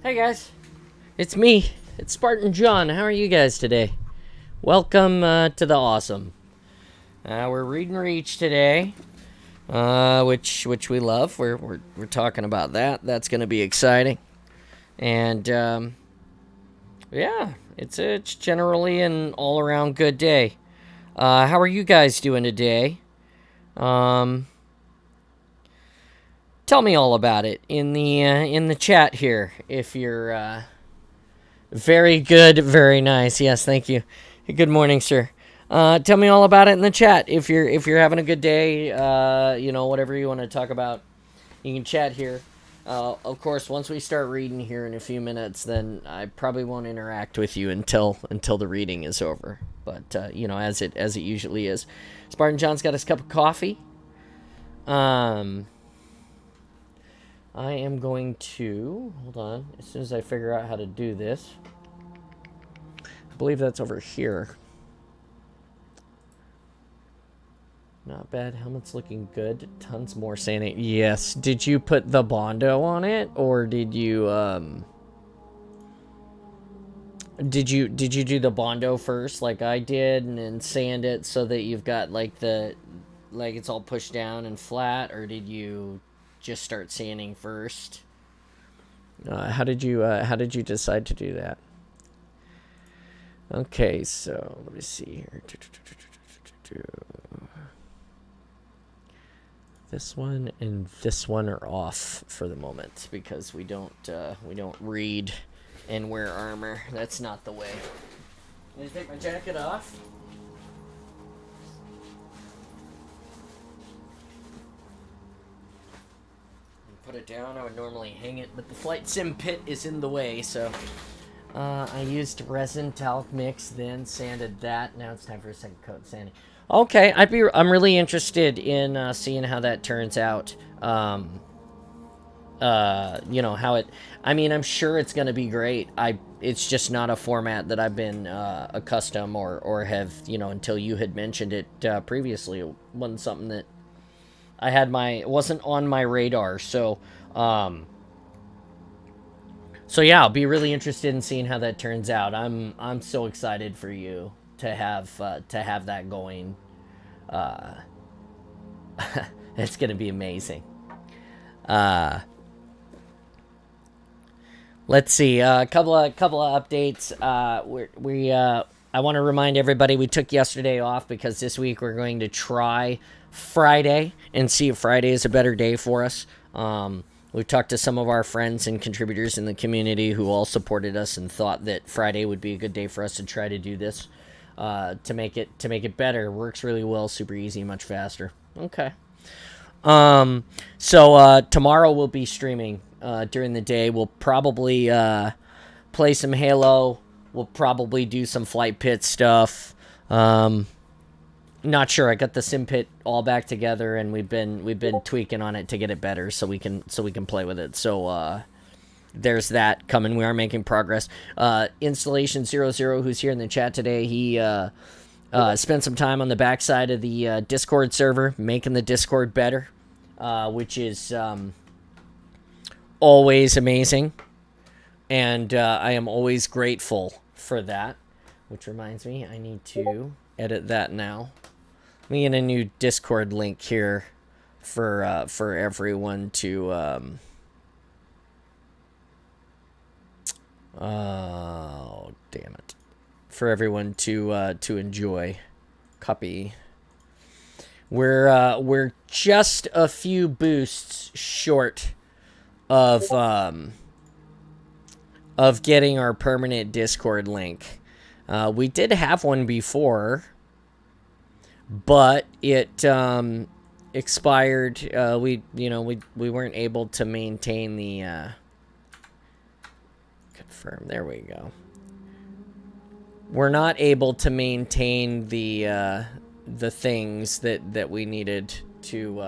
Hey guys, it's me. It's Spartan John. How are you guys today? Welcome to the awesome. We're reading Reach today, which we love. We're talking about that. That's going to be exciting, and yeah, it's generally an all around good day. How are you guys doing today? Tell me all about it in the chat here. If you're very good, very nice. Yes, thank you. Good morning, sir. Tell me all about it in the chat. If you're having a good day, whatever you want to talk about, you can chat here. Of course, once we start reading here in a few minutes, then I probably won't interact with you until the reading is over. But as it usually is. Spartan John's got his cup of coffee. I am going to, hold on, as soon as I figure out how to do this. I believe that's over here. Not bad. Helmet's looking good. Tons more saying it. Yes. Did you put the Bondo on it, or did you do the Bondo first, like I did, and then sand it so that you've got like it's all pushed down and flat, or did you just start sanding first? How did you decide to do that? Okay, so let me see here. This one and this one are off for the moment because we don't read and wear armor. That's not the way. Can I take my jacket off? Put it down. I would normally hang it, but the flight sim pit is in the way, so I used resin talc mix, then sanded that. Now it's time for a second coat sanding. Okay, I'm really interested in seeing how that turns out. How it. I mean, I'm sure it's gonna be great. It's just not a format that I've been accustomed or have until you had mentioned it previously. It wasn't something that it wasn't on my radar, so yeah, I'll be really interested in seeing how that turns out. I'm so excited for you to have that going. It's gonna be amazing. Let's see, a couple of updates. I want to remind everybody we took yesterday off because this week we're going to try Friday and see if Friday is a better day for us. We've talked to some of our friends and contributors in the community who all supported us and thought that Friday would be a good day for us to try to do this to make it better. Works really well, super easy, much faster. Okay. So tomorrow we'll be streaming during the day. We'll probably play some Halo. We'll probably do some Flight Pit stuff. Not sure. I got the sim pit all back together, and we've been tweaking on it to get it better, so we can play with it. So there's that coming. We are making progress. Installation 00, who's here in the chat today, he spent some time on the backside of the Discord server, making the Discord better, which is always amazing, and I am always grateful for that. Which reminds me, I need to edit that now. Let me get a new Discord link here for everyone to oh damn it, for everyone to enjoy. Copy. We're just a few boosts short of getting our permanent Discord link. We did have one before, but it expired. We weren't able to maintain the confirm. There we go. We're not able to maintain the things that we needed to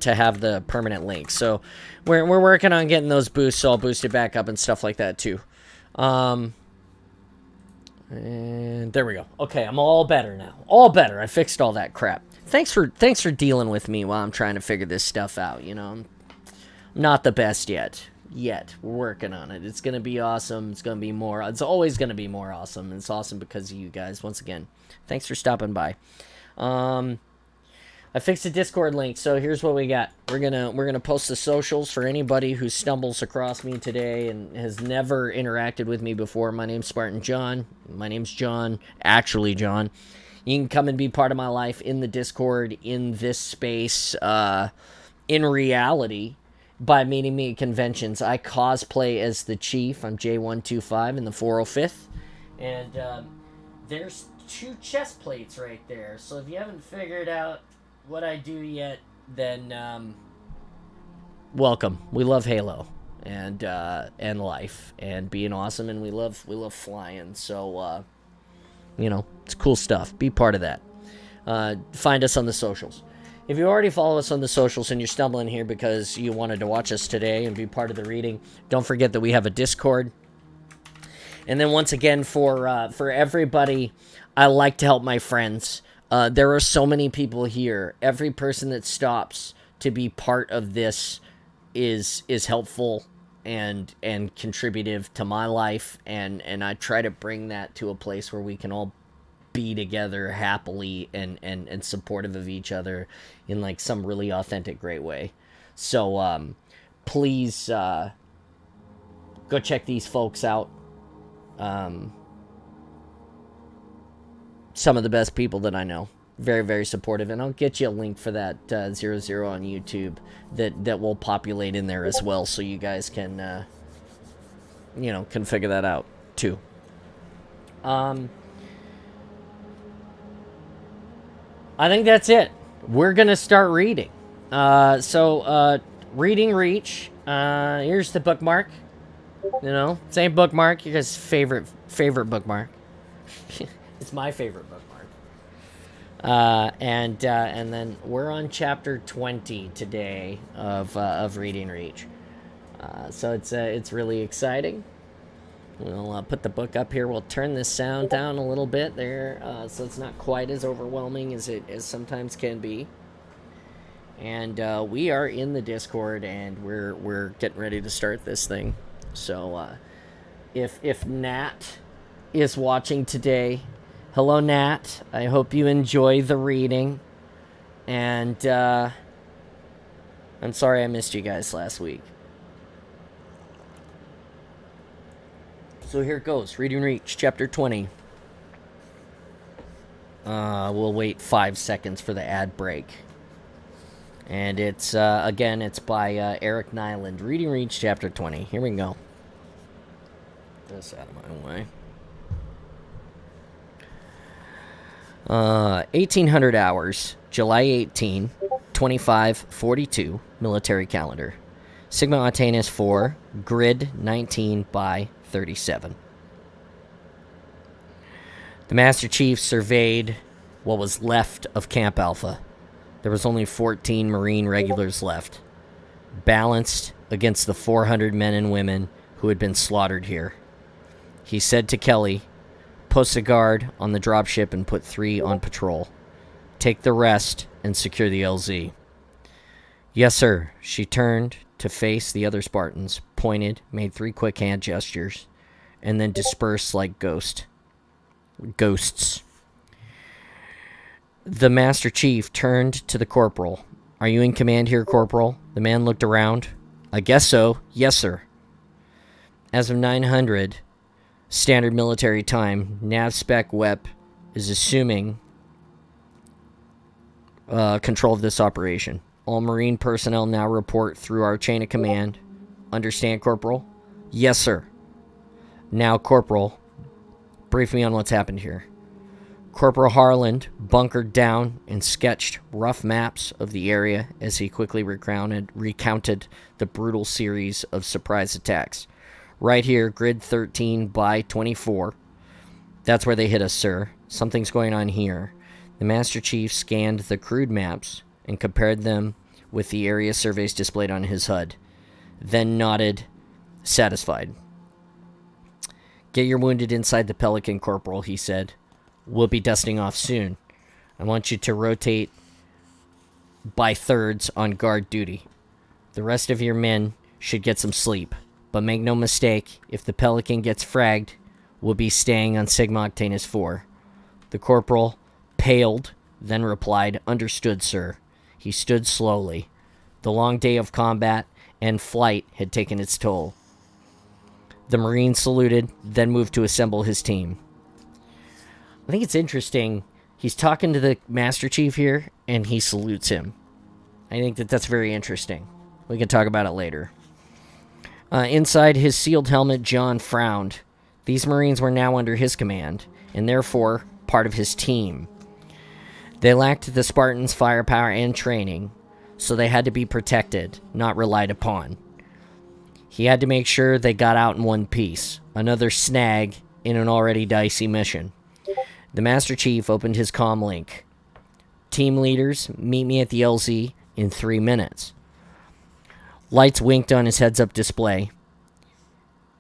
have the permanent link. So we're working on getting those boosts all boosted back up and stuff like that too. And there we go. Okay, I'm all better now. All better. I fixed all that crap. Thanks for dealing with me while I'm trying to figure this stuff out, Not the best yet. We're working on it. It's gonna be awesome. It's gonna be more. It's always gonna be more awesome. It's awesome because of you guys. Once again, thanks for stopping by. I fixed the Discord link, so here's what we got. We're gonna post the socials for anybody who stumbles across me today and has never interacted with me before. My name's Spartan John. My name's John. Actually, John. You can come and be part of my life in the Discord, in this space, in reality, by meeting me at conventions. I cosplay as the Chief. I'm J125 in the 405th. And there's 2 chest plates right there. So if you haven't figured out what I do yet, then welcome. We love Halo and life and being awesome, and we love flying. So it's cool stuff. Be part of that. Find us on the socials. If you already follow us on the socials and you're stumbling here because you wanted to watch us today and be part of the reading, don't forget that we have a Discord. And then once again, for everybody, I like to help my friends. There are so many people here. Every person that stops to be part of this is helpful and contributive to my life, and I try to bring that to a place where we can all be together happily and supportive of each other in like some really authentic, great way. So please go check these folks out. Some of the best people that I know. Very, very supportive. And I'll get you a link for that 00 on YouTube that will populate in there as well, so you guys can can figure that out too. I think that's it. We're gonna start reading. Reading Reach. Here's the bookmark. Same bookmark. Your guys' favorite bookmark. It's my favorite bookmark. And then we're on chapter 20 today of Reading Reach. So it's really exciting. We'll put the book up here. We'll turn this sound down a little bit there, so it's not quite as overwhelming as it sometimes can be. And we are in the Discord, and we're getting ready to start this thing. So if Nat is watching today, hello Nat. I hope you enjoy the reading. And I'm sorry I missed you guys last week. So here it goes. Reading Reach, chapter 20. We'll wait 5 seconds for the ad break. And it's, again, it's by Eric Nyland. Reading Reach, chapter 20. Here we go. This out of my way. 1800 hours, July 18, 2542, military calendar. Sigma Octanus 4, grid 19 by 37. The Master Chief surveyed what was left of Camp Alpha. There was only 14 Marine regulars left, balanced against the 400 men and women who had been slaughtered here. He said to Kelly, "Post a guard on the dropship and put 3 on patrol. Take the rest and secure the LZ." "Yes, sir." She turned to face the other Spartans, pointed, made 3 quick hand gestures, and then dispersed like ghosts. The Master Chief turned to the corporal. "Are you in command here, Corporal?" The man looked around. "I guess so. Yes, sir." As of 900 standard military time, NavSpec WEP is assuming control of this operation. All Marine personnel now report through our chain of command. Understand, Corporal? "Yes, sir." "Now, Corporal, brief me on what's happened here." Corporal Harland bunkered down and sketched rough maps of the area as he quickly recounted the brutal series of surprise attacks. "Right here, grid 13 by 24. That's where they hit us, sir. Something's going on here." The Master Chief scanned the crude maps and compared them with the area surveys displayed on his HUD, then nodded, satisfied. "Get your wounded inside the Pelican, Corporal," he said. "We'll be dusting off soon. I want you to rotate by thirds on guard duty. The rest of your men should get some sleep. But make no mistake, if the Pelican gets fragged, we'll be staying on Sigma Octanus 4. The corporal paled, then replied, "Understood, sir." He stood slowly. The long day of combat and flight had taken its toll. The Marine saluted, then moved to assemble his team. I think it's interesting. He's talking to the Master Chief here, and he salutes him. I think that's very interesting. We can talk about it later. Inside his sealed helmet, John frowned. These Marines were now under his command, and therefore part of his team. They lacked the Spartans' firepower and training, so they had to be protected, not relied upon. He had to make sure they got out in one piece, another snag in an already dicey mission. The Master Chief opened his comm link. "Team leaders, meet me at the LZ in 3 minutes." Lights winked on his heads-up display.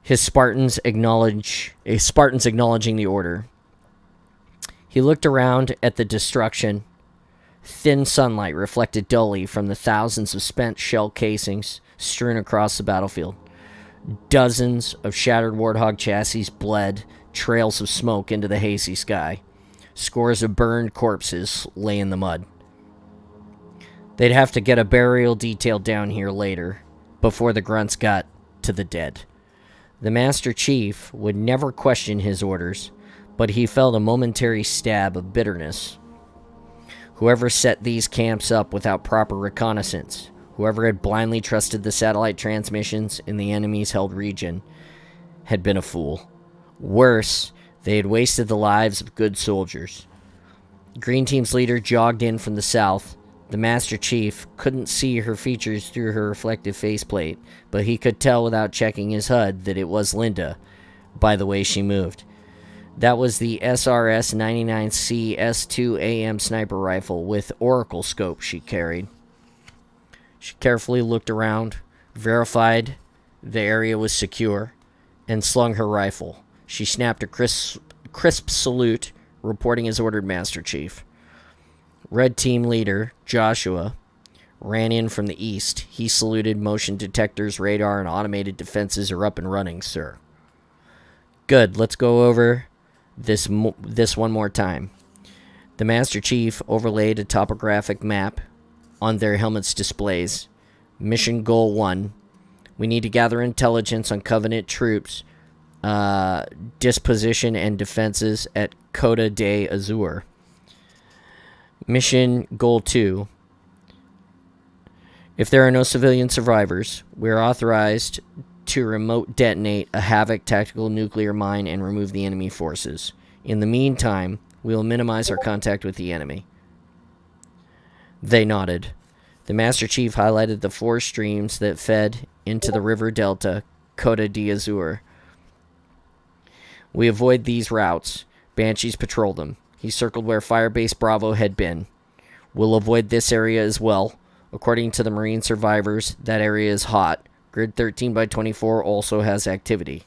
Spartans acknowledging the order. He looked around at the destruction. Thin sunlight reflected dully from the thousands of spent shell casings strewn across the battlefield. Dozens of shattered Warthog chassis bled trails of smoke into the hazy sky. Scores of burned corpses lay in the mud. They'd have to get a burial detail down here later, before the grunts got to the dead. The Master Chief would never question his orders, but he felt a momentary stab of bitterness. Whoever set these camps up without proper reconnaissance, whoever had blindly trusted the satellite transmissions in the enemy's held region, had been a fool. Worse, they had wasted the lives of good soldiers. Green Team's leader jogged in from the south. The Master Chief couldn't see her features through her reflective faceplate, but he could tell without checking his HUD that it was Linda, by the way she moved. That was the SRS-99C S2AM sniper rifle with Oracle scope she carried. She carefully looked around, verified the area was secure, and slung her rifle. She snapped a crisp salute, reporting as ordered, Master Chief. Red Team leader, Joshua, ran in from the east. He saluted. "Motion detectors, radar, and automated defenses are up and running, sir." "Good. Let's go over this one more time." The Master Chief overlaid a topographic map on their helmets' displays. "Mission Goal 1. We need to gather intelligence on Covenant troops, disposition and defenses at Coda de Azur. Mission Goal 2. If there are no civilian survivors, we are authorized to remote detonate a Havoc tactical nuclear mine and remove the enemy forces. In the meantime, we will minimize our contact with the enemy." They nodded. The Master Chief highlighted the 4 streams that fed into the river delta, Coda de Azur. "We avoid these routes. Banshees patrol them." He circled where Firebase Bravo had been. "We'll avoid this area as well. According to the Marine survivors, that area is hot. Grid 13/24 also has activity.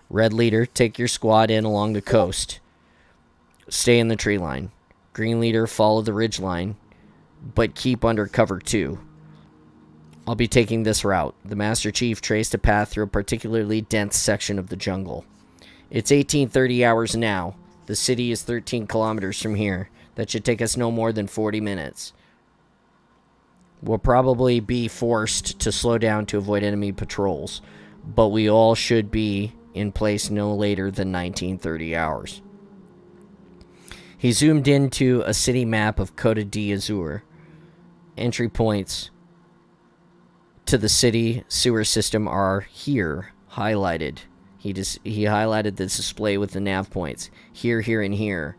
Red leader, take your squad in along the coast. Stay in the tree line. Green leader, follow the ridge line, but keep under cover too. I'll be taking this route." The Master Chief traced a path through a particularly dense section of the jungle. "It's 1830 hours now. The city is 13 kilometers from here. That should take us no more than 40 minutes. We'll probably be forced to slow down to avoid enemy patrols, but we all should be in place no later than 1930 hours. He zoomed into a city map of Coda de Azur. Entry points to the city sewer system are here, highlighted. He highlighted the display with the nav points. Here, here, and here.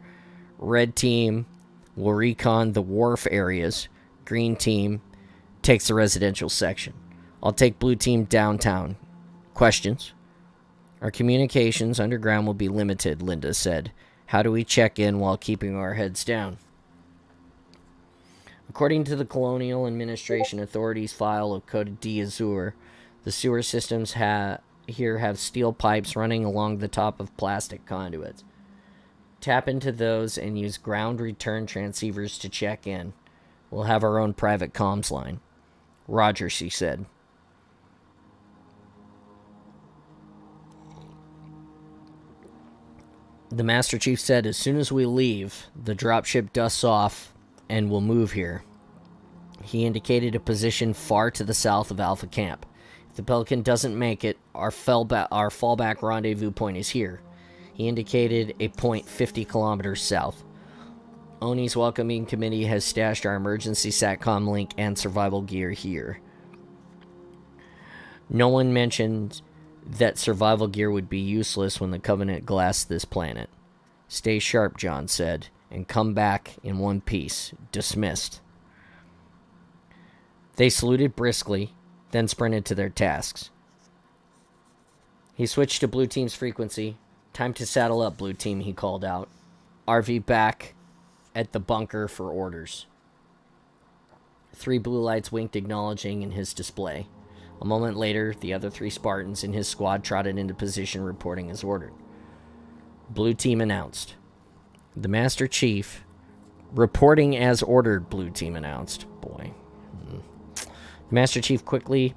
Red team will recon the wharf areas. Green team takes the residential section. I'll take blue team downtown. Questions? Our communications underground will be limited, Linda said. How do we check in while keeping our heads down? According to the Colonial Administration Authority's file of Code d'Azur, the sewer systems here have steel pipes running along the top of plastic conduits. Tap into those and use ground return transceivers to check in. We'll have our own private comms line. Roger, she said. The Master Chief said, as soon as we leave, the dropship dusts off and we'll move here. He indicated a position far to the south of Alpha Camp. If the Pelican doesn't make it, our fallback rendezvous point is here. He indicated a point 50 kilometers south. Oni's welcoming committee has stashed our emergency SATCOM link and survival gear here. No one mentioned that survival gear would be useless when the Covenant glassed this planet. Stay sharp, John said, and come back in one piece. Dismissed. They saluted briskly, then sprinted to their tasks. He switched to Blue Team's frequency. Time to saddle up, Blue Team, he called out. RV back at the bunker for orders. 3 blue lights winked, acknowledging in his display. A moment later, the other 3 Spartans in his squad trotted into position, reporting as ordered. Blue Team announced. The Master Chief, reporting as ordered, Blue Team announced. Boy. The Master Chief quickly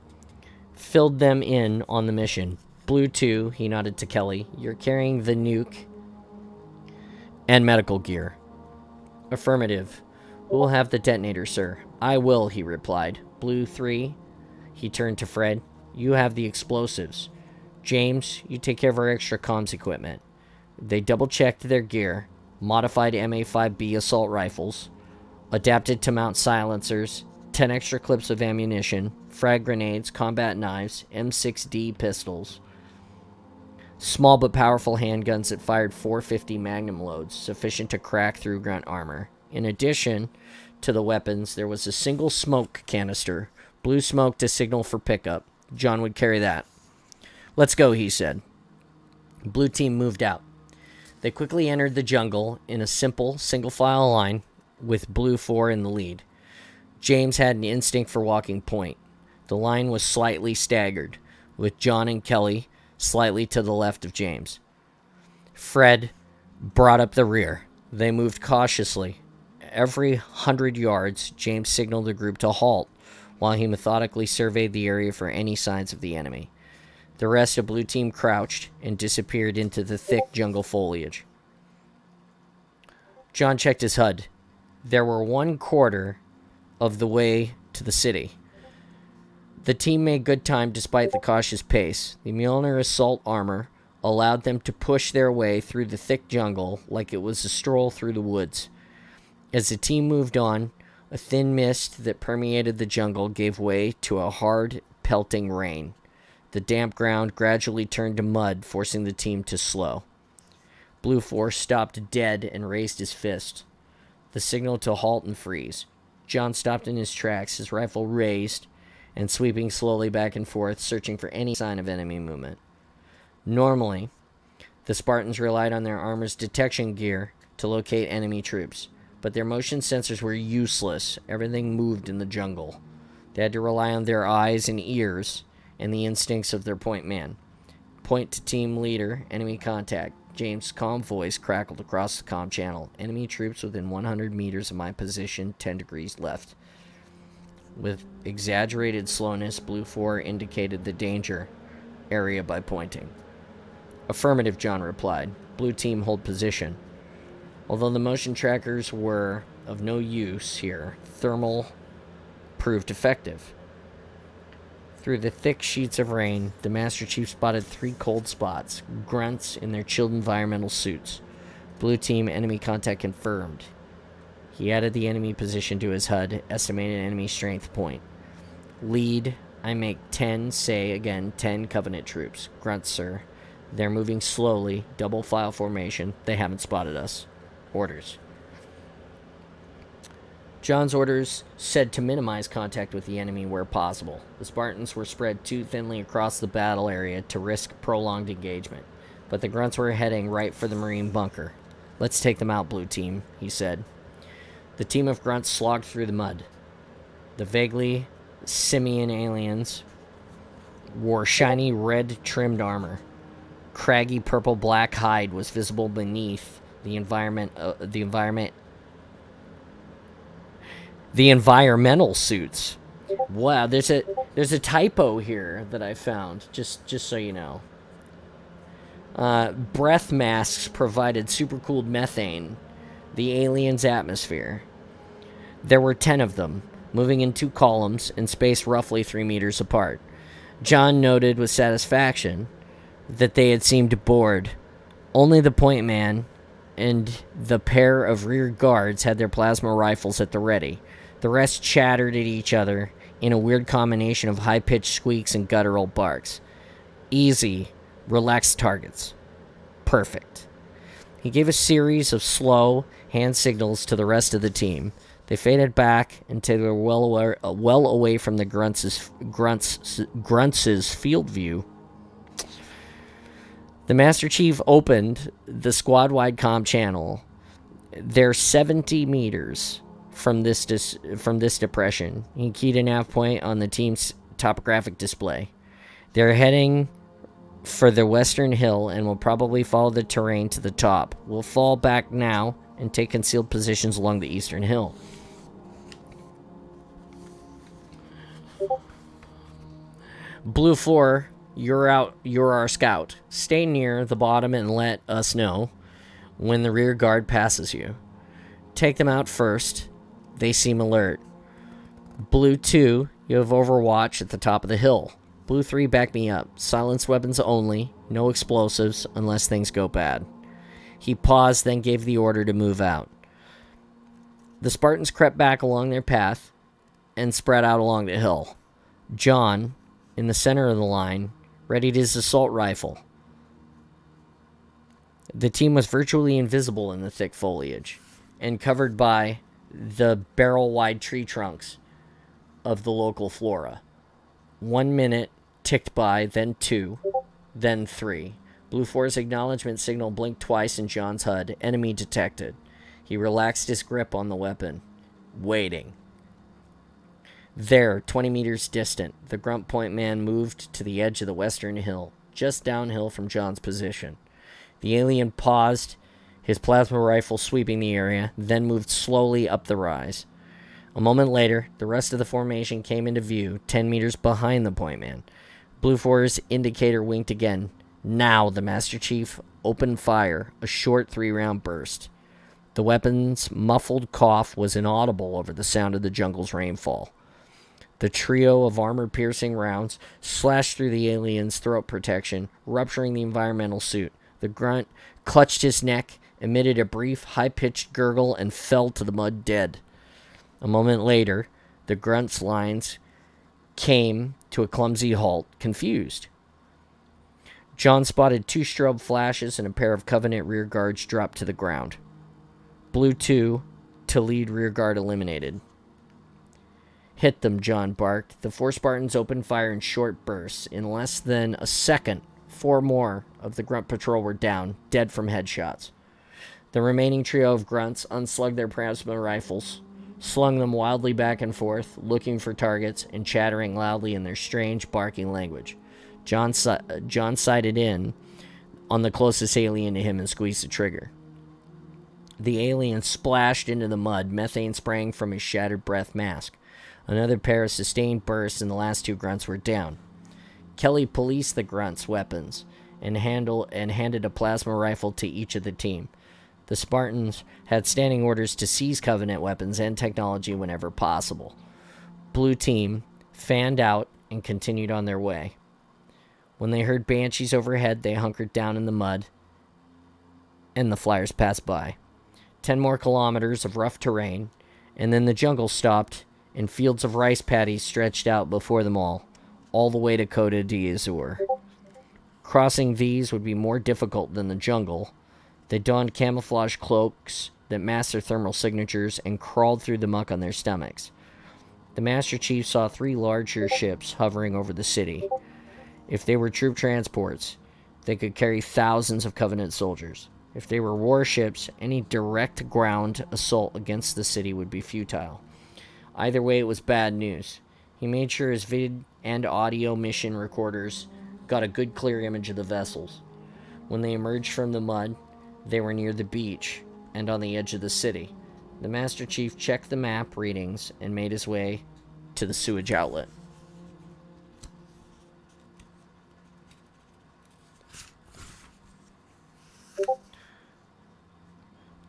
filled them in on the mission. Blue 2, he nodded to Kelly, you're carrying the nuke and medical gear. Affirmative. We'll have the detonator, sir. I will, he replied. Blue 3, he turned to Fred. You have the explosives. James, you take care of our extra comms equipment. They double-checked their gear. Modified MA5B assault rifles. Adapted to mount silencers. 10 extra clips of ammunition. Frag grenades, combat knives, M6D pistols. Small but powerful handguns that fired 450 Magnum loads, sufficient to crack through grunt armor. In addition to the weapons, there was a single smoke canister. Blue smoke to signal for pickup. John would carry that. Let's go, he said. Blue Team moved out. They quickly entered the jungle in a simple, single-file line, with Blue 4 in the lead. James had an instinct for walking point. The line was slightly staggered, with John and Kelly slightly to the left of James. Fred brought up the rear. They moved cautiously. Every 100 yards, James signaled the group to halt, while he methodically surveyed the area for any signs of the enemy. The rest of Blue Team crouched and disappeared into the thick jungle foliage. John checked his HUD. There were 1/4 of the way to the city. The team made good time despite the cautious pace. The Mjolnir assault armor allowed them to push their way through the thick jungle like it was a stroll through the woods. As the team moved on, a thin mist that permeated the jungle gave way to a hard, pelting rain. The damp ground gradually turned to mud, forcing the team to slow. Blue 4 stopped dead and raised his fist, the signal to halt and freeze. John stopped in his tracks, his rifle raised and sweeping slowly back and forth, searching for any sign of enemy movement. Normally, the Spartans relied on their armor's detection gear to locate enemy troops, but their motion sensors were useless. Everything moved in the jungle. They had to rely on their eyes and ears and the instincts of their point man. Point to team leader, enemy contact. James' calm voice crackled across the comm channel. Enemy troops within 100 meters of my position, 10 degrees left. With exaggerated slowness, Blue 4 indicated the danger area by pointing. Affirmative, John replied. Blue Team hold position. Although the motion trackers were of no use here, thermal proved effective. Through the thick sheets of rain, the Master Chief spotted 3 cold spots, grunts in their chilled environmental suits. Blue Team enemy contact confirmed. He added the enemy position to his HUD, estimated enemy strength point. Lead, I make 10, say again, 10 Covenant troops. Grunts, sir. They're moving slowly, double file formation. They haven't spotted us. Orders. John's orders said to minimize contact with the enemy where possible. The Spartans were spread too thinly across the battle area to risk prolonged engagement, but the grunts were heading right for the Marine bunker. Let's take them out, Blue Team, he said. The team of grunts slogged through the mud. The vaguely simian aliens wore shiny red-trimmed armor. Craggy purple-black hide was visible beneath the environmental suits. Wow, there's a typo here that I found. Just so you know. Breath masks provided supercooled methane, the alien's atmosphere. There were 10 of them, moving in 2 columns and spaced roughly 3 meters apart. John noted with satisfaction that they had seemed bored. Only the point man and the pair of rear guards had their plasma rifles at the ready. The rest chattered at each other in a weird combination of high-pitched squeaks and guttural barks. Easy, relaxed targets. Perfect. He gave a series of slow hand signals to the rest of the team. They faded back until they were well away from the grunts' field view. The Master Chief opened the squad-wide comm channel. They're 70 meters from this depression. He keyed a nav point on the team's topographic display. They're heading for the western hill and will probably follow the terrain to the top. We'll fall back now and take concealed positions along the eastern hill. Blue 4, you're our scout. Stay near the bottom and let us know when the rear guard passes you. Take them out first. They seem alert. Blue 2, you have overwatch at the top of the hill. Blue 3, back me up. Silence weapons only. No explosives unless things go bad. He paused, then gave the order to move out. The Spartans crept back along their path and spread out along the hill. John, in the center of the line, readied his assault rifle. The team was virtually invisible in the thick foliage and covered by the barrel-wide tree trunks of the local flora. 1 minute ticked by, then 2, then 3. Blue 4's acknowledgement signal blinked twice in John's HUD. Enemy detected. He relaxed his grip on the weapon, waiting. There, 20 meters distant, the grunt point man moved to the edge of the western hill, just downhill from John's position. The alien paused, his plasma rifle sweeping the area, then moved slowly up the rise. A moment later, the rest of the formation came into view, 10 meters behind the point man. Blue 4's indicator winked again. Now the Master Chief opened fire, a short 3-round burst. The weapon's muffled cough was inaudible over the sound of the jungle's rainfall. The trio of armor-piercing rounds slashed through the alien's throat protection, rupturing the environmental suit. The grunt clutched his neck, emitted a brief, high-pitched gurgle, and fell to the mud dead. A moment later, the grunt's lines came to a clumsy halt, confused. John spotted 2 strobe flashes and a pair of Covenant rear guards dropped to the ground. Blue 2, to lead rear guard eliminated. Hit them, John barked. The 4 Spartans opened fire in short bursts. In less than a second, 4 more of the grunt patrol were down, dead from headshots. The remaining trio of grunts unslugged their plasma rifles, slung them wildly back and forth, looking for targets and chattering loudly in their strange, barking language. John sighted in on the closest alien to him and squeezed the trigger. The alien splashed into the mud, methane spraying from his shattered breath mask. Another pair of sustained bursts, and the last 2 grunts were down. Kelly policed the grunts' weapons and handed a plasma rifle to each of the team. The Spartans had standing orders to seize Covenant weapons and technology whenever possible. Blue Team fanned out and continued on their way. When they heard banshees overhead, they hunkered down in the mud, and the flyers passed by. 10 more kilometers of rough terrain, and then the jungle stopped, and fields of rice paddies stretched out before them all the way to Coda d'Azur. Crossing these would be more difficult than the jungle. They donned camouflage cloaks that masked their thermal signatures and crawled through the muck on their stomachs. The Master Chief saw 3 larger ships hovering over the city. If they were troop transports, they could carry thousands of Covenant soldiers. If they were warships, any direct ground assault against the city would be futile. Either way, it was bad news. He made sure his vid and audio mission recorders got a good clear image of the vessels. When they emerged from the mud, they were near the beach and on the edge of the city. The Master Chief checked the map readings and made his way to the sewage outlet.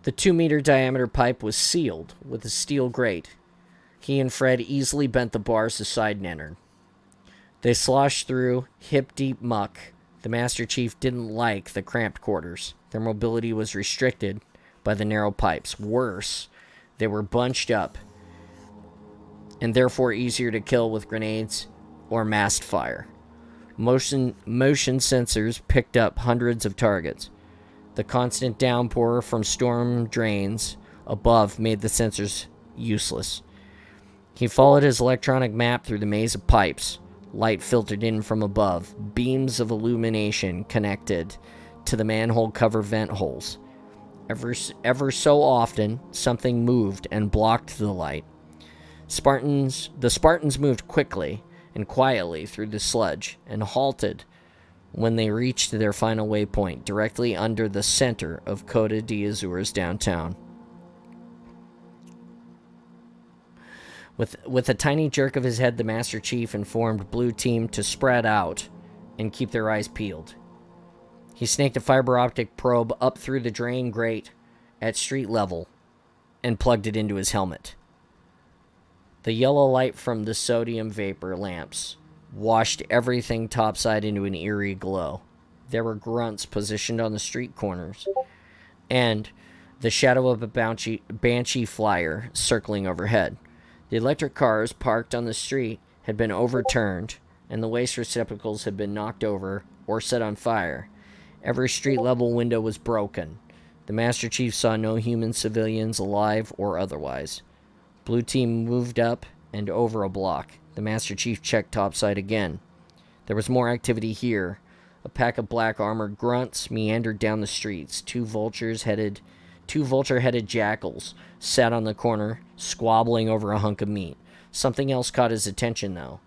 The 2-meter diameter pipe was sealed with a steel grate. He and Fred easily bent the bars aside and entered. They sloshed through hip-deep muck. The Master Chief didn't like the cramped quarters. Their mobility was restricted by the narrow pipes. Worse, they were bunched up and therefore easier to kill with grenades or massed fire. Motion sensors picked up hundreds of targets. The constant downpour from storm drains above made the sensors useless. He followed his electronic map through the maze of pipes. Light filtered in from above. Beams of illumination connected to the manhole cover vent holes. Ever so often, something moved and blocked the light. The Spartans moved quickly and quietly through the sludge and halted when they reached their final waypoint, directly under the center of Costa d'Azur's downtown. With a tiny jerk of his head, the Master Chief informed Blue Team to spread out and keep their eyes peeled. He snaked a fiber optic probe up through the drain grate at street level and plugged it into his helmet. The yellow light from the sodium vapor lamps washed everything topside into an eerie glow. There were grunts positioned on the street corners, and the shadow of a banshee flyer circling overhead. The electric cars parked on the street had been overturned, and the waste receptacles had been knocked over or set on fire. Every street-level window was broken. The Master Chief saw no human civilians, alive or otherwise. Blue Team moved up and over a block. The Master Chief checked topside again. There was more activity here. A pack of black-armored grunts meandered down the streets. Two vulture-headed jackals sat on the corner, squabbling over a hunk of meat. Something else caught his attention, though.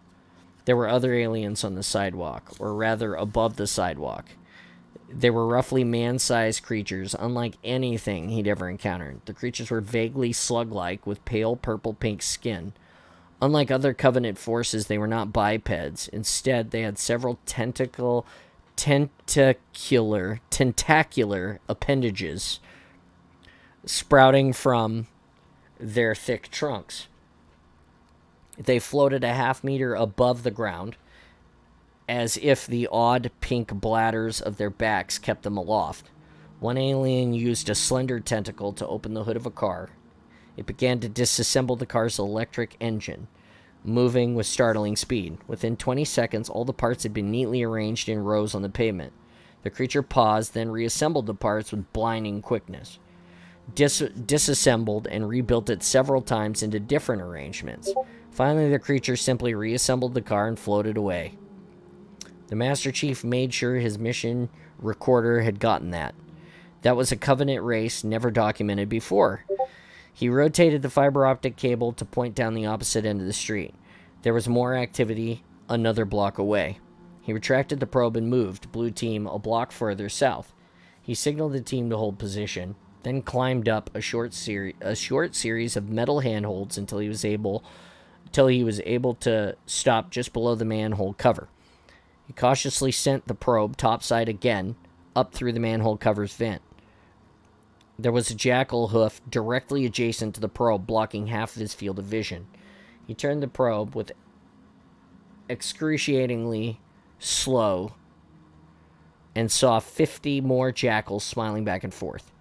There were other aliens on the sidewalk, or rather above the sidewalk. They were roughly man-sized creatures, unlike anything he'd ever encountered. The creatures were vaguely slug-like, with pale purple-pink skin. Unlike other Covenant forces, they were not bipeds. Instead, they had several tentacular appendages sprouting from their thick trunks. They floated a half-meter above the ground, as if the odd pink bladders of their backs kept them aloft. One alien used a slender tentacle to open the hood of a car. It began to disassemble the car's electric engine, moving with startling speed. Within 20 seconds, all the parts had been neatly arranged in rows on the pavement. The creature paused, then reassembled the parts with blinding quickness. Disassembled and rebuilt it several times into different arrangements. Finally, the creature simply reassembled the car and floated away. The Master Chief made sure his mission recorder had gotten that. That was a Covenant race never documented before. He rotated the fiber optic cable to point down the opposite end of the street. There was more activity another block away. He retracted the probe and moved Blue Team a block further south. He signaled the team to hold position, then climbed up a short series of metal handholds until he was able to stop just below the manhole cover. He cautiously sent the probe topside again, up through the manhole cover's vent. There was a jackal hoof directly adjacent to the probe, blocking half of his field of vision. He turned the probe with excruciatingly slow and saw 50 more jackals smiling back and forth.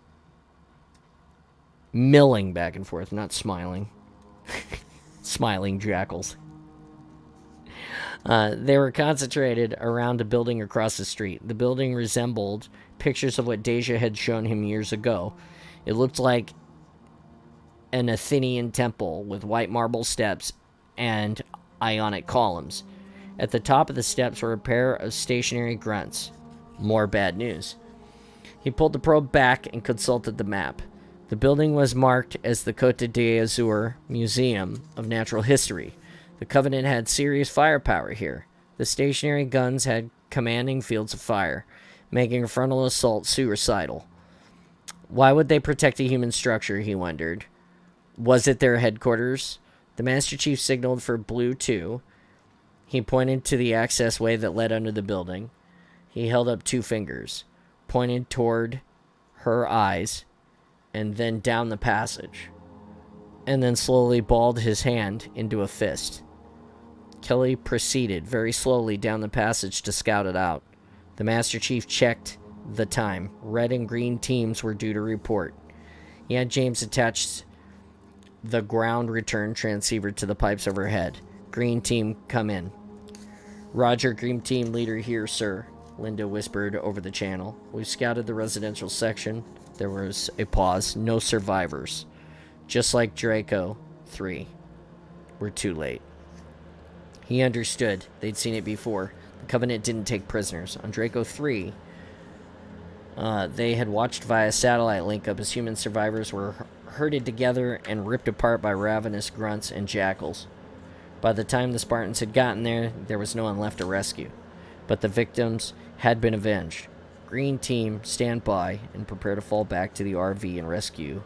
Milling back and forth, not smiling. Smiling jackals. They were concentrated around a building across the street. The building resembled pictures of what Deja had shown him years ago. It looked like an Athenian temple with white marble steps and ionic columns. At the top of the steps were a pair of stationary grunts. More bad news. He pulled the probe back and consulted the map. The building was marked as the Costa d'Azur Museum of Natural History. The Covenant had serious firepower here. The stationary guns had commanding fields of fire, making a frontal assault suicidal. Why would they protect a human structure, he wondered. Was it their headquarters? The Master Chief signaled for Blue 2. He pointed to the access way that led under the building. He held up 2 fingers, pointed toward her eyes, and then down the passage, and then slowly balled his hand into a fist. Kelly proceeded very slowly down the passage to scout it out. The Master Chief checked the time. Red and green teams were due to report. He had James attach the ground return transceiver to the pipes overhead. Green team, come in. Roger, green team leader here, sir, Linda whispered over the channel. We've scouted the residential section. There was a pause. No survivors. Just like Draco 3. We're too late. He understood. They'd seen it before. The Covenant didn't take prisoners. On Draco 3, they had watched via satellite link-up as human survivors were herded together and ripped apart by ravenous grunts and jackals. By the time the Spartans had gotten there, there was no one left to rescue. But the victims had been avenged. Green team, stand by and prepare to fall back to the RV and rescue,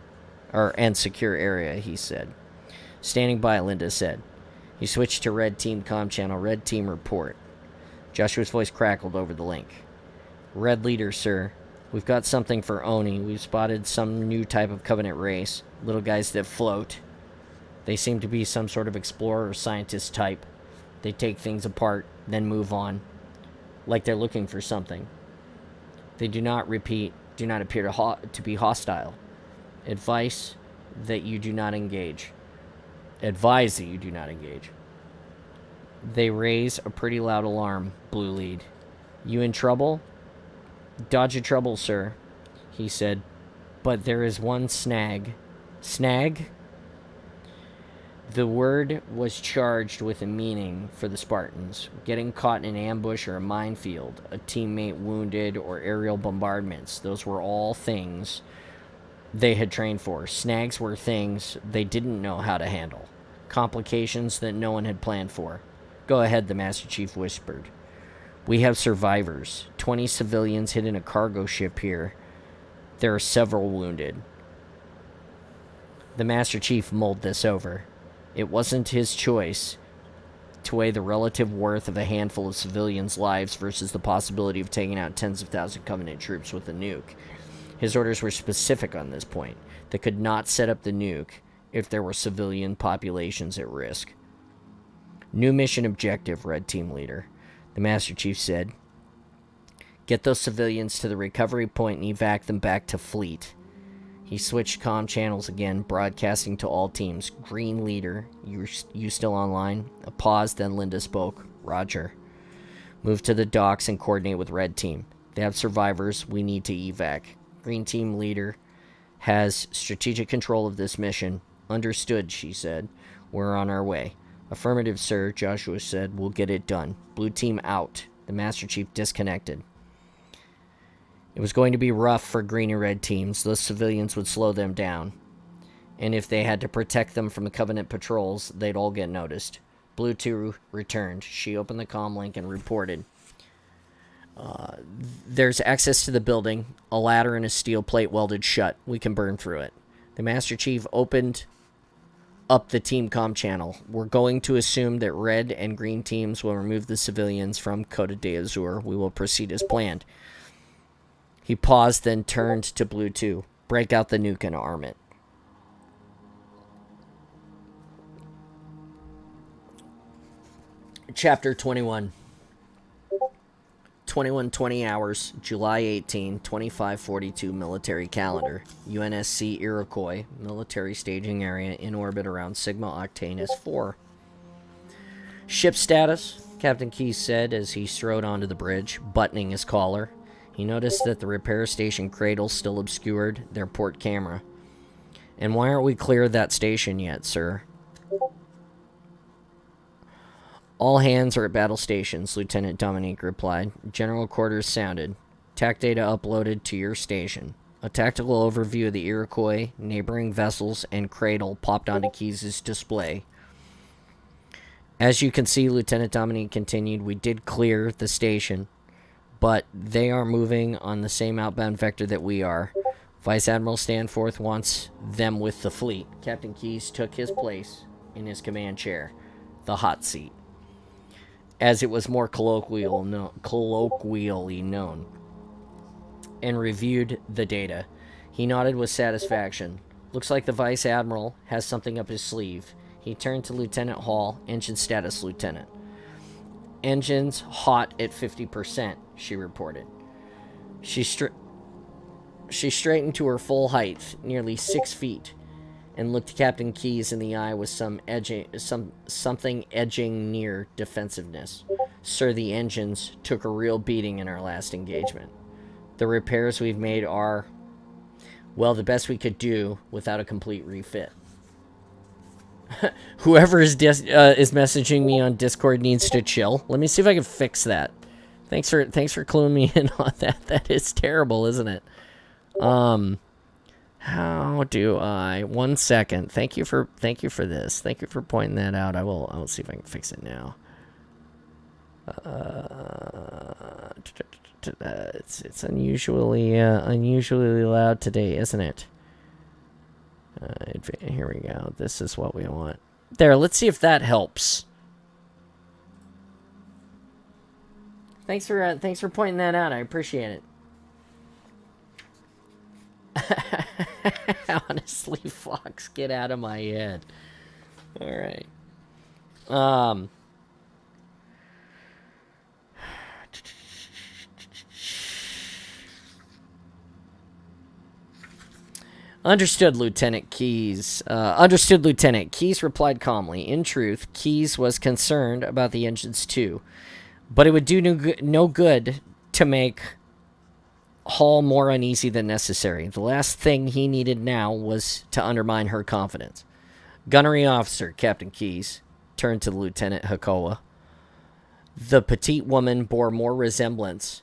and secure area, he said. Standing by, Linda said. He switched to red team comm channel. Red team report. Joshua's voice crackled over the link. Red leader, sir. We've got something for Oni. We've spotted some new type of Covenant race. Little guys that float. They seem to be some sort of explorer or scientist type. They take things apart, then move on. Like they're looking for something. They do not appear to be hostile. Advise that you do not engage. They raise a pretty loud alarm, Blue Lead. You in trouble? Dodge your trouble, sir, he said. But there is one snag. Snag? The word was charged with a meaning for the Spartans. Getting caught in an ambush or a minefield, a teammate wounded, or aerial bombardments. Those were all things they had trained for. Snags were things they didn't know how to handle. Complications that no one had planned for. Go ahead, the Master Chief whispered. We have survivors. 20 civilians hid in a cargo ship here. There are several wounded. The Master Chief mulled this over. It wasn't his choice to weigh the relative worth of a handful of civilians' lives versus the possibility of taking out tens of thousands of Covenant troops with a nuke. His orders were specific on this point. They could not set up the nuke if there were civilian populations at risk. New mission objective, Red Team Leader. The Master Chief said. Get those civilians to the recovery point and evac them back to Fleet. He switched comm channels again, broadcasting to all teams. Green Leader, you still online? A pause, then Linda spoke. Roger. Move to the docks and coordinate with Red Team. They have survivors. We need to evac. Green Team Leader has strategic control of this mission. Understood, she said. We're on our way. Affirmative, sir, Joshua said. We'll get it done. Blue Team out. The Master Chief disconnected. It was going to be rough for green and red teams. Those civilians would slow them down. And if they had to protect them from the Covenant patrols, they'd all get noticed. Blue 2 returned. She opened the comm link and reported. There's access to the building. A ladder and a steel plate welded shut. We can burn through it. The Master Chief opened up the team comm channel. We're going to assume that red and green teams will remove the civilians from Coda de Azur. We will proceed as planned. He paused, then turned to Blue 2. Break out the nuke and arm it. Chapter 21. 21:20 hours, July 18, 2542 military calendar. UNSC Iroquois, military staging area in orbit around Sigma Octanus 4. Ship status, Captain Keyes said as he strode onto the bridge, buttoning his collar. He noticed that the repair station cradle still obscured their port camera. And why aren't we clear of that station yet, sir? All hands are at battle stations, Lieutenant Dominique replied. General quarters sounded. TAC data uploaded to your station. A tactical overview of the Iroquois, neighboring vessels, and cradle popped onto Keyes' display. As you can see, Lieutenant Dominique continued, we did clear the station, but they are moving on the same outbound vector that we are. Vice Admiral Stanforth wants them with the fleet. Captain Keyes took his place in his command chair, the hot seat, as it was more colloquially known, and reviewed the data. He nodded with satisfaction. Looks like the Vice Admiral has something up his sleeve. He turned to Lieutenant Hall, engine status, Lieutenant. Engines hot at 50%, she reported. She straightened to her full height, nearly 6 feet, and looked Captain Keyes in the eye with something edging near defensiveness. Sir, the engines took a real beating in our last engagement. The repairs we've made are, well, the best we could do without a complete refit. Whoever is messaging me on Discord needs to chill. Let me see if I can fix that. Thanks for cluing me in on that. That is terrible, isn't it? How do I? 1 second. Thank you for this. Thank you for pointing that out. I will see if I can fix it now. It's unusually loud today, isn't it? Here we go. This is what we want. There, let's see if that helps. Thanks for pointing that out. I appreciate it. Honestly, Fox, get out of my head. All right. Understood, Lieutenant Keyes. Understood, Lieutenant. Keyes replied calmly. In truth, Keyes was concerned about the engines too, but it would do no good to make Hall more uneasy than necessary. The last thing he needed now was to undermine her confidence. Gunnery officer, Captain Keyes turned to Lieutenant Hakoa. The petite woman bore more resemblance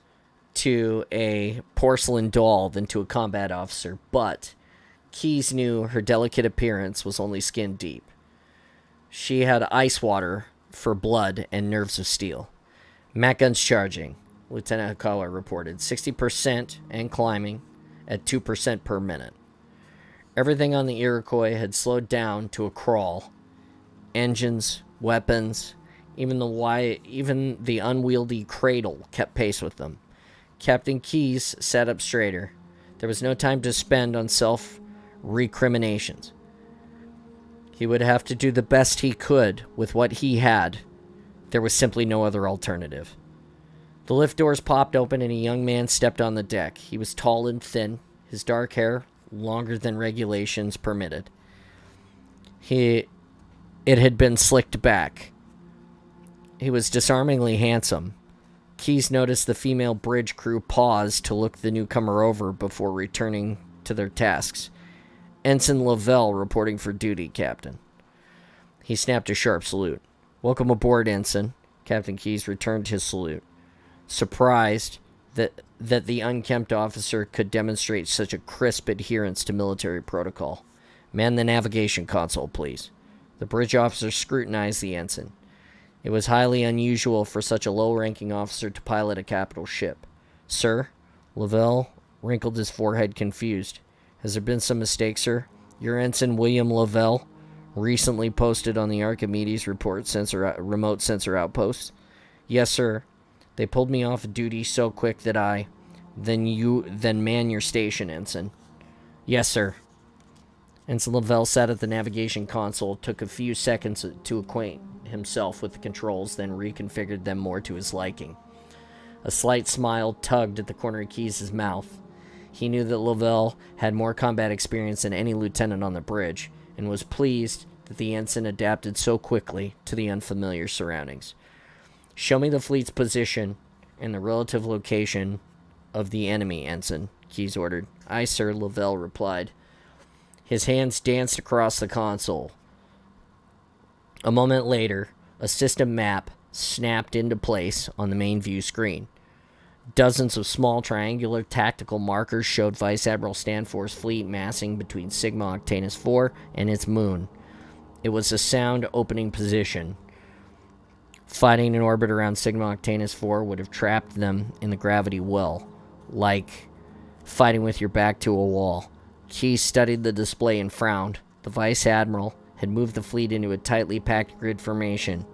to a porcelain doll than to a combat officer, but Keyes knew her delicate appearance was only skin deep. She had ice water for blood and nerves of steel. Mac guns charging, Lieutenant Hakoa reported. 60% and climbing at 2% per minute. Everything on the Iroquois had slowed down to a crawl. Engines, weapons, even the unwieldy cradle kept pace with them. Captain Keyes sat up straighter. There was no time to spend on self-recriminations. He would have to do the best he could with what he had. There was simply no other alternative. The lift doors popped open and a young man stepped on the deck. He was tall and thin, his dark hair longer than regulations permitted. It had been slicked back. He was disarmingly handsome. Keyes noticed the female bridge crew pause to look the newcomer over before returning to their tasks. Ensign Lavelle reporting for duty, Captain. He snapped a sharp salute. Welcome aboard, Ensign. Captain Keyes returned his salute, surprised that the unkempt officer could demonstrate such a crisp adherence to military protocol. Man the navigation console, please. The bridge officer scrutinized the ensign. It was highly unusual for such a low-ranking officer to pilot a capital ship. Sir? Lavelle wrinkled his forehead, confused. Has there been some mistake, sir? Your Ensign William Lavelle, recently posted on the Archimedes remote sensor outpost? Yes, sir. They pulled me off duty so quick that I... Then man your station, Ensign. Yes, sir. Ensign Lavelle sat at the navigation console, took a few seconds to acquaint himself with the controls, then reconfigured them more to his liking. A slight smile tugged at the corner of Keyes' mouth. He knew that Lavelle had more combat experience than any lieutenant on the bridge, and was pleased that the ensign adapted so quickly to the unfamiliar surroundings. Show me the fleet's position and the relative location of the enemy, Ensign, Keyes ordered. Aye, sir, Lavelle replied. His hands danced across the console. A moment later, a system map snapped into place on the main view screen. Dozens of small triangular tactical markers showed Vice Admiral Stanfor's fleet massing between Sigma Octanus 4 and its moon. It was a sound opening position. Fighting in orbit around Sigma Octanus 4 would have trapped them in the gravity well, like fighting with your back to a wall. Keyes studied the display and frowned. The Vice Admiral had moved the fleet into a tightly packed grid formation.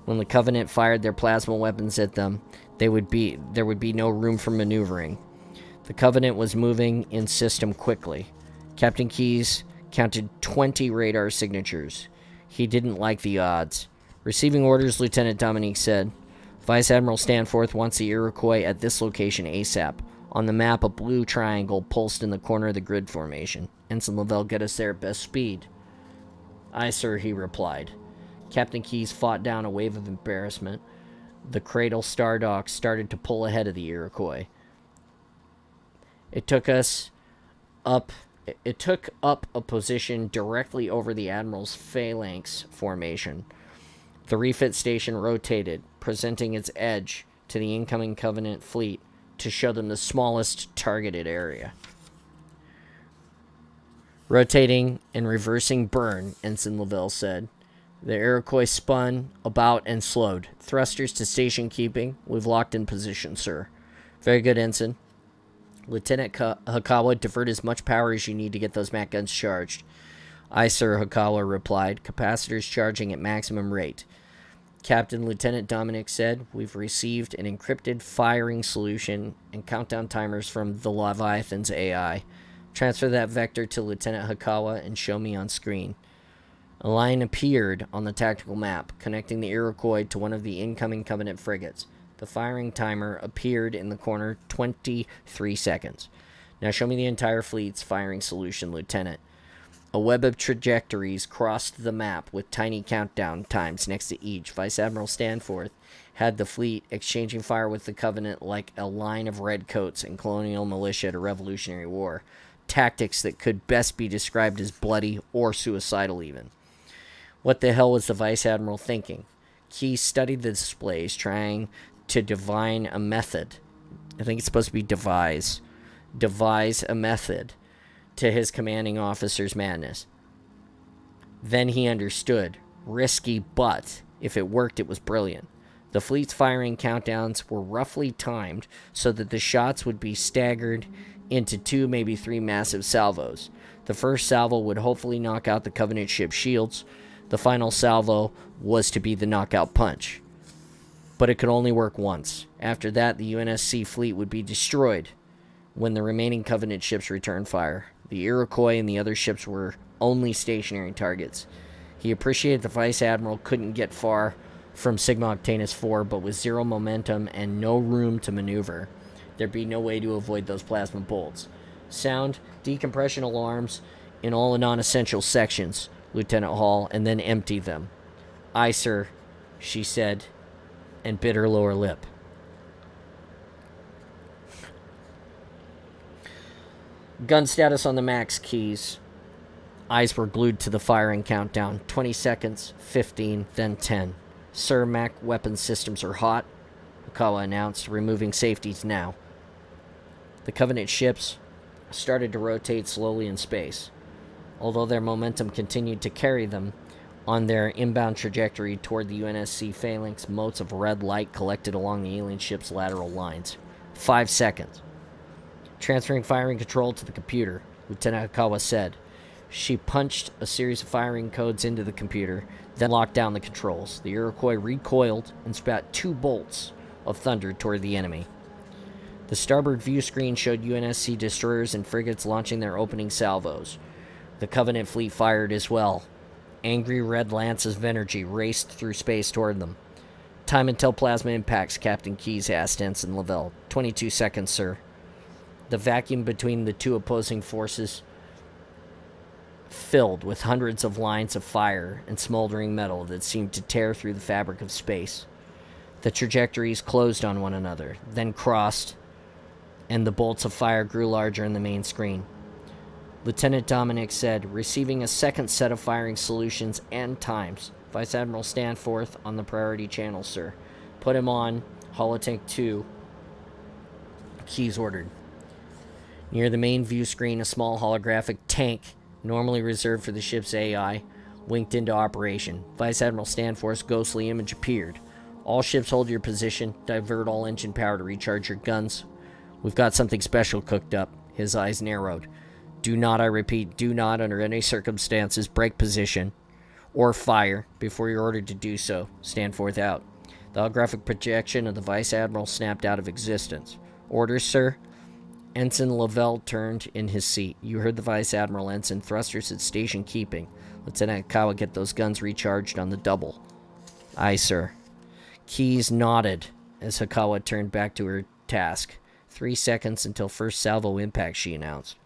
When the Covenant fired their plasma weapons at them, there would be no room for maneuvering. The Covenant was moving in system quickly. Captain Keyes counted 20 radar signatures. He didn't like the odds. Receiving orders, Lieutenant Dominique said. Vice Admiral Stanforth wants the Iroquois at this location ASAP. On the map, a blue triangle pulsed in the corner of the grid formation. Ensign Lavelle, get us there at best speed. Aye, sir, he replied. Captain Keyes fought down a wave of embarrassment. The Cradle Stardock started to pull ahead of the Iroquois. It took up a position directly over the Admiral's phalanx formation. The refit station rotated, presenting its edge to the incoming Covenant fleet to show them the smallest targeted area. Rotating and reversing burn, Ensign Lavelle said. The Iroquois spun about and slowed. Thrusters to station keeping. We've locked in position, sir. Very good, Ensign. Lieutenant Hakawa, divert as much power as you need to get those MAC guns charged. Aye, sir, Hakawa replied. Capacitors charging at maximum rate. Captain Lieutenant Dominic said, we've received an encrypted firing solution and countdown timers from the Leviathan's AI. Transfer that vector to Lieutenant Hakawa and show me on screen. A line appeared on the tactical map, connecting the Iroquois to one of the incoming Covenant frigates. The firing timer appeared in the corner, 23 seconds. Now show me the entire fleet's firing solution, Lieutenant. A web of trajectories crossed the map with tiny countdown times next to each. Vice Admiral Stanforth had the fleet exchanging fire with the Covenant like a line of redcoats in colonial militia at a Revolutionary War. Tactics that could best be described as bloody or suicidal even. What the hell was the Vice Admiral thinking? Keyes studied the displays, trying to divine a method. I think it's supposed to be devise a method to his commanding officer's madness. Then he understood. Risky, but if it worked, it was brilliant. The fleet's firing countdowns were roughly timed so that the shots would be staggered into 2, maybe 3 massive salvos. The first salvo would hopefully knock out the Covenant ship's shields. The final salvo was to be the knockout punch. But it could only work once. After that, the UNSC fleet would be destroyed when the remaining Covenant ships returned fire. The Iroquois and the other ships were only stationary targets. He appreciated the Vice Admiral couldn't get far from Sigma Octanus 4, but with zero momentum and no room to maneuver, there'd be no way to avoid those plasma bolts. Sound decompression alarms in all the non-essential sections, Lieutenant Hall, and then empty them. Aye, sir, she said, and bit her lower lip. Gun status on the Max Keys. Eyes were glued to the firing countdown. 20 seconds, 15, then 10. Sir, Mac weapon systems are hot, Hakawa announced, removing safeties now. The Covenant ships started to rotate slowly in space, although their momentum continued to carry them on their inbound trajectory toward the UNSC phalanx. Motes of red light collected along the alien ship's lateral lines. 5 seconds. Transferring firing control to the computer, Lieutenant Hakawa said. She punched a series of firing codes into the computer, then locked down the controls. The Iroquois recoiled and spat 2 bolts of thunder toward the enemy. The starboard view screen showed UNSC destroyers and frigates launching their opening salvos. The Covenant fleet fired as well. Angry red lances of energy raced through space toward them. Time until plasma impacts, Captain Keyes asked Ensign Lavelle. 22 seconds, sir. The vacuum between the two opposing forces filled with hundreds of lines of fire and smoldering metal that seemed to tear through the fabric of space. The trajectories closed on one another, then crossed, and the bolts of fire grew larger in the main screen. Lieutenant Dominic said, receiving a second set of firing solutions and times. Vice Admiral Stanforth on the priority channel, sir. Put him on Holotank 2. Keyes ordered. Near the main view screen, a small holographic tank, normally reserved for the ship's AI, winked into operation. Vice Admiral Stanforth's ghostly image appeared. All ships hold your position. Divert all engine power to recharge your guns. We've got something special cooked up. His eyes narrowed. Do not, I repeat, do not under any circumstances break position or fire before you're ordered to do so. Stand forth out. The holographic projection of the Vice Admiral snapped out of existence. Orders, sir? Ensign Lavelle turned in his seat. You heard the Vice Admiral, Ensign. Thrusters at station keeping. Lieutenant Kawa, get those guns recharged on the double. Aye, sir. Keyes nodded as Hikawa turned back to her task. 3 seconds until first salvo impact, she announced.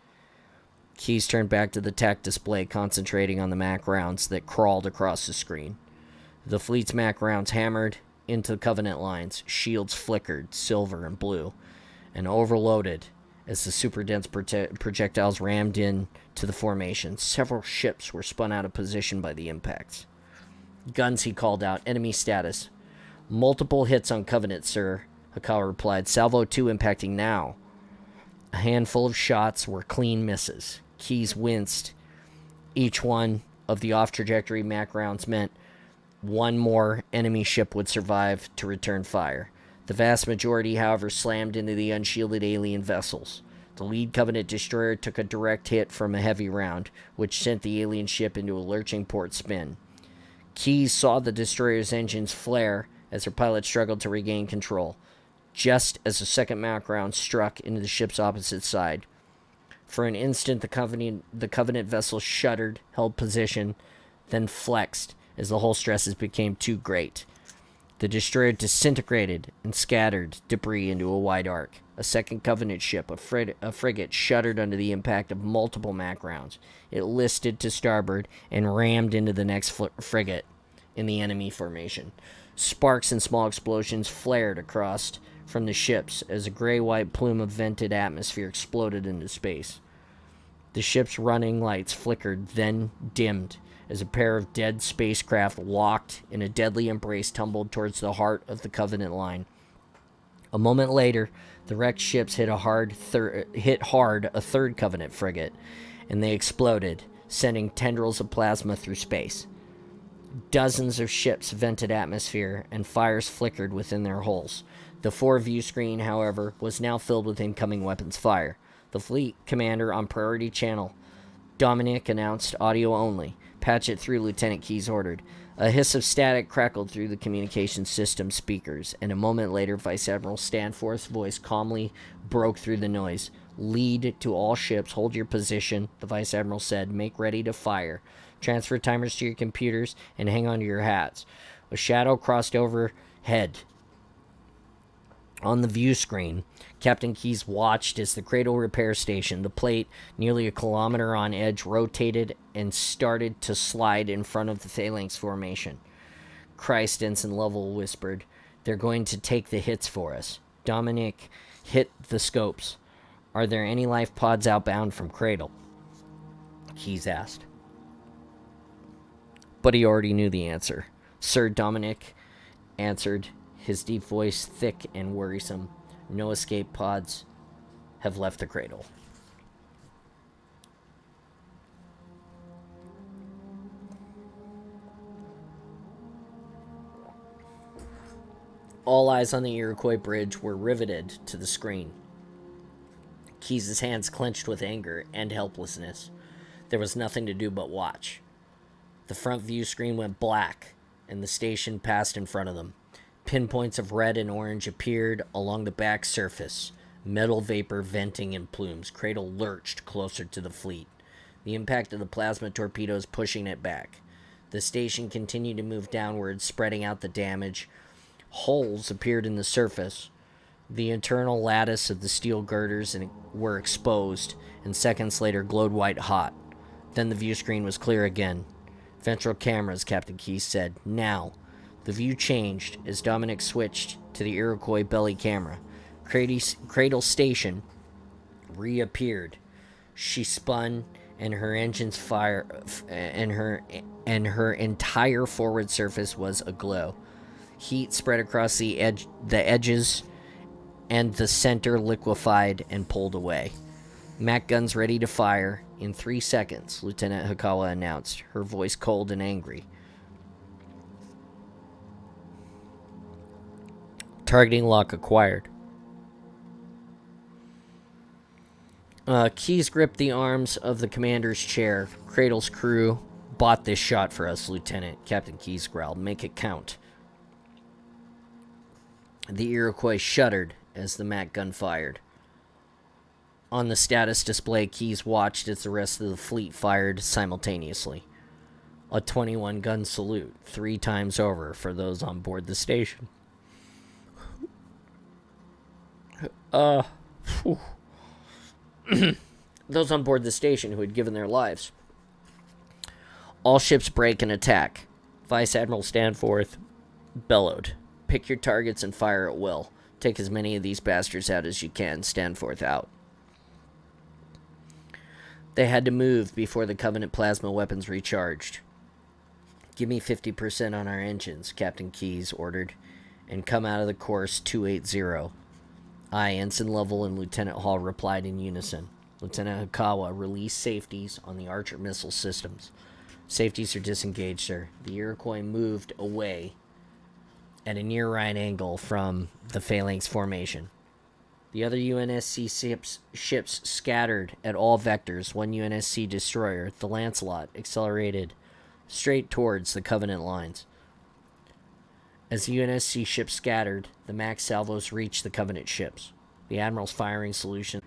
Keyes turned back to the TAC display, concentrating on the MAC rounds that crawled across the screen. The fleet's MAC rounds hammered into Covenant lines. Shields flickered, silver and blue, and overloaded as the super-dense projectiles rammed in to the formation. Several ships were spun out of position by the impacts. Guns, he called out. Enemy status. Multiple hits on Covenant, sir, Hikawa replied. Salvo 2 impacting now. A handful of shots were clean misses. Keyes winced. Each one of the off-trajectory MAC rounds meant one more enemy ship would survive to return fire. The vast majority, however, slammed into the unshielded alien vessels. The lead Covenant destroyer took a direct hit from a heavy round, which sent the alien ship into a lurching port spin. Keyes saw the destroyer's engines flare as her pilot struggled to regain control, just as the second MAC round struck into the ship's opposite side. For an instant, the Covenant vessel shuddered, held position, then flexed as the hull stresses became too great. The destroyer disintegrated and scattered debris into a wide arc. A second Covenant ship, a frigate, shuddered under the impact of multiple MAC rounds. It listed to starboard and rammed into the next frigate in the enemy formation. Sparks and small explosions flared across from the ships as a gray-white plume of vented atmosphere exploded into space. The ship's running lights flickered, then dimmed, as a pair of dead spacecraft locked in a deadly embrace tumbled towards the heart of the Covenant line. A moment later, the wrecked ships hit hard a third Covenant frigate, and they exploded, sending tendrils of plasma through space. Dozens of ships vented atmosphere, and fires flickered within their hulls. The fore-view screen, however, was now filled with incoming weapons fire. The fleet commander on priority channel, Dominic, announced audio only. Patch it through, Lieutenant Keyes ordered. A hiss of static crackled through the communication system speakers, and a moment later, Vice Admiral Stanforth's voice calmly broke through the noise. Lead to all ships. Hold your position, the Vice Admiral said. Make ready to fire. Transfer timers to your computers and hang on to your hats. A shadow crossed overhead. On the view screen, Captain Keyes watched as the cradle repair station, the plate nearly a kilometer on edge, rotated and started to slide in front of the phalanx formation. Christ, Ensign Lovell whispered. They're going to take the hits for us. Dominic hit the scopes. Are there any life pods outbound from cradle? Keyes asked. But he already knew the answer. Sir, Dominic answered, his deep voice thick and worrisome. No escape pods have left the cradle. All eyes on the Iroquois bridge were riveted to the screen. Keyes' hands clenched with anger and helplessness. There was nothing to do but watch. The front view screen went black, and the station passed in front of them. Pinpoints of red and orange appeared along the back surface, metal vapor venting in plumes. Cradle lurched closer to the fleet, the impact of the plasma torpedoes pushing it back. The station continued to move downward, spreading out the damage. Holes appeared in the surface. The internal lattice of the steel girders were exposed, and seconds later glowed white hot. Then the view screen was clear again. Ventral cameras, Captain Keyes said. Now. The view changed as Dominic switched to the Iroquois belly camera. Cradle Station reappeared. She spun, and her engines fire, and her entire forward surface was aglow. Heat spread across the edges, and the center liquefied and pulled away. MAC guns ready to fire in 3 seconds, Lieutenant Hikawa announced, her voice cold and angry. Targeting lock acquired. Keyes gripped the arms of the commander's chair. Cradle's crew bought this shot for us, Lieutenant. Captain Keyes growled. Make it count. The Iroquois shuddered as the MAC gun fired. On the status display, Keyes watched as the rest of the fleet fired simultaneously. A 21-gun salute, 3 times over for those on board the station. Those on board the station who had given their lives. All ships break and attack. Vice Admiral Stanforth bellowed. Pick your targets and fire at will. Take as many of these bastards out as you can. Stanforth out. They had to move before the Covenant plasma weapons recharged. Give me 50% on our engines, Captain Keyes ordered, and come out of the course 280. I, Ensign Lovell, and Lieutenant Hall replied in unison. Lieutenant Hikawa released safeties on the Archer missile systems. Safeties are disengaged, sir. The Iroquois moved away at a near right angle from the Phalanx formation. The other UNSC ships scattered at all vectors. One UNSC destroyer, the Lancelot, accelerated straight towards the Covenant lines. As the UNSC ships scattered, the MAC salvos reached the Covenant ships. The Admiral's firing solution.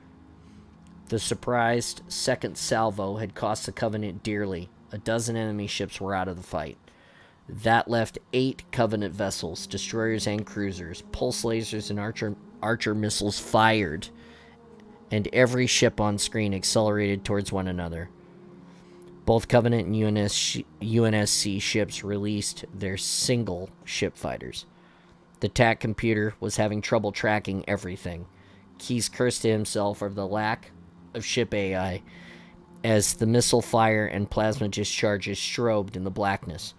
The surprised second salvo had cost the Covenant dearly. A dozen enemy ships were out of the fight. That left 8 Covenant vessels, destroyers and cruisers. Pulse lasers and Archer missiles fired, and every ship on screen accelerated towards one another. Both Covenant and UNSC ships released their single ship fighters. The TAC computer was having trouble tracking everything. Keyes cursed to himself over the lack of ship AI as the missile fire and plasma discharges strobed in the blackness.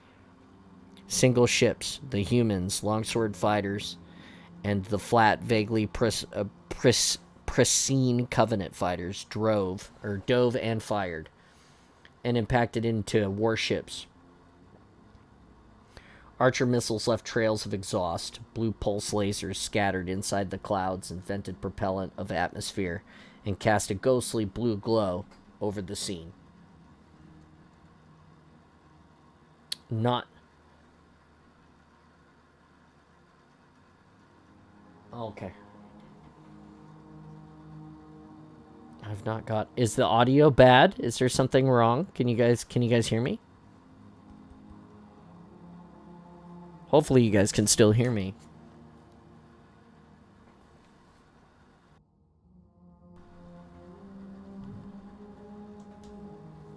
Single ships, the humans, longsword fighters, and the flat, vaguely pristine Covenant fighters dove and fired, and impacted into warships. Archer missiles left trails of exhaust. Blue pulse lasers scattered inside the clouds and vented propellant of atmosphere and cast a ghostly blue glow over the scene. Okay. I've not got... Is the audio bad? Is there something wrong? Can you guys hear me? Hopefully you guys can still hear me.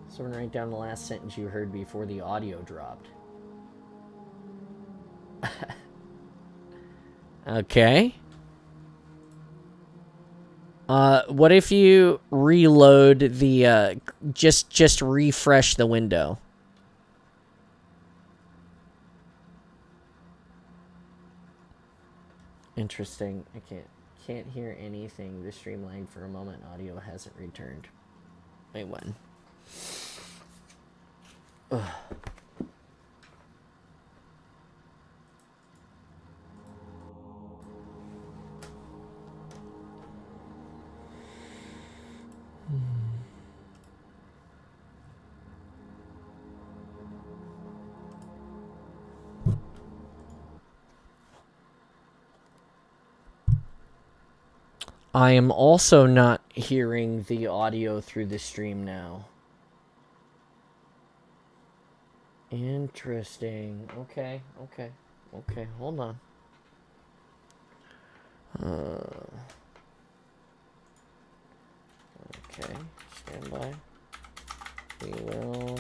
Someone write down the last sentence you heard before the audio dropped. Okay. What if you reload the, just refresh the window? Interesting. I can't hear anything. The stream lagged for a moment. Audio hasn't returned. Wait, when? Ugh. I am also not hearing the audio through the stream now. Interesting. Okay. Hold on. Okay, stand by. We will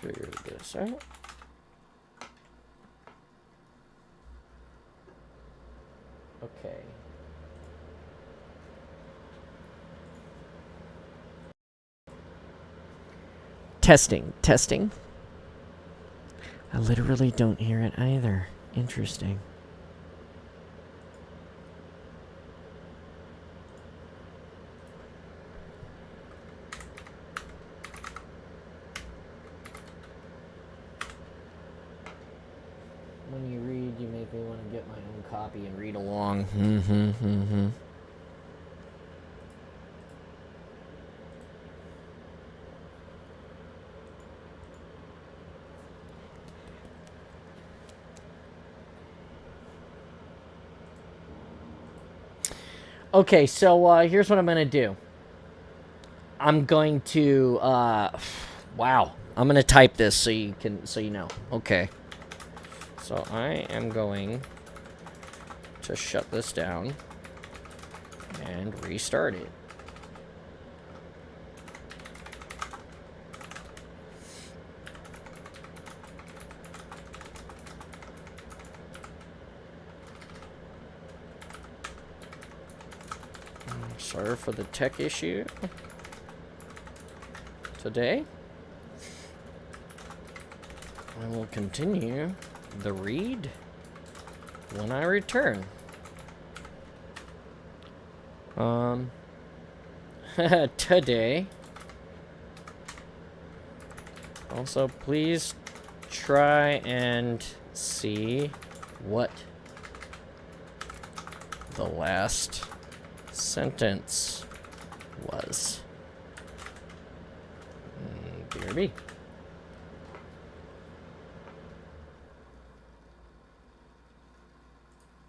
figure this out. Okay. Testing. I literally don't hear it either. Interesting. When you read, you make me want to get my own copy. copy and read along. Okay, so here's what I'm gonna do. I'm going to wow. I'm gonna type this so you know. Okay. So I am going to shut this down and restart it. Sorry for the tech issue today. I will continue the read when I return. Today. Also, please try and see what the last sentence was. BRB.